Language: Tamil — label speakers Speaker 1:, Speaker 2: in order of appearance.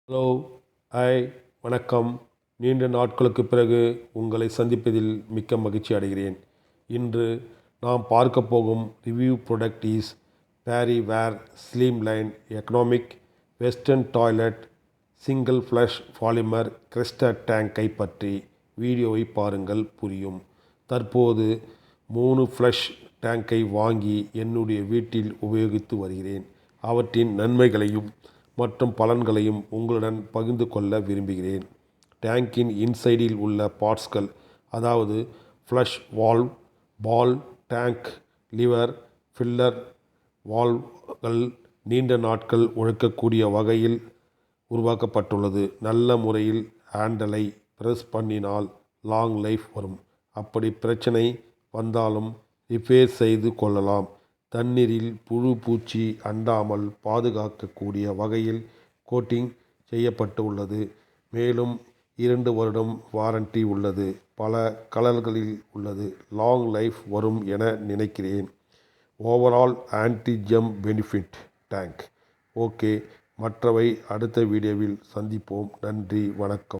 Speaker 1: ஹலோ, ஹாய், வணக்கம். நீண்ட நாட்களுக்கு பிறகு உங்களை சந்திப்பதில் மிக்க மகிழ்ச்சி அடைகிறேன். இன்று நாம் பார்க்க போகும் review product is Parryware slimline economic western toilet single flush polymer crystal டேங்கை பற்றி வீடியோவை பாருங்கள், புரியும். தற்போது 3 ஃப்ளஷ் டேங்கை வாங்கி என்னுடைய வீட்டில் உபயோகித்து வருகிறேன். அவற்றின் நன்மைகளையும் மற்றும் பலன்களையும் உங்களுடன் பகிர்ந்து கொள்ள விரும்புகிறேன். டேங்கின் இன்சைடில் உள்ள பார்ட்ஸ்கள், அதாவது ஃப்ளஷ் வால்வ், பால் டேங்க், லிவர், ஃபில்லர் வால்வ்கள் நீண்ட நாட்கள் உழைக்கக்கூடிய வகையில் உருவாக்கப்பட்டுள்ளது. நல்ல முறையில் ஹேண்டலை ப்ரெஸ் பண்ணினால் லாங் லைஃப் வரும். அப்படி பிரச்சனை வந்தாலும் ரிப்பேர் செய்து கொள்ளலாம். தண்ணீரில் புழு பூச்சி அண்டாமல் பாதுகாக்கக்கூடிய வகையில் கோட்டிங் செய்யப்பட்டு உள்ளது. மேலும் 2 வருடம் வாரண்டி உள்ளது. பல கலர்களில் உள்ளது. லாங் லைஃப் வரும் என நினைக்கிறேன். Overall anti jump benefit tank okay. மற்றவை அடுத்த வீடியோவில் சந்திப்போம். நன்றி, வணக்கம்.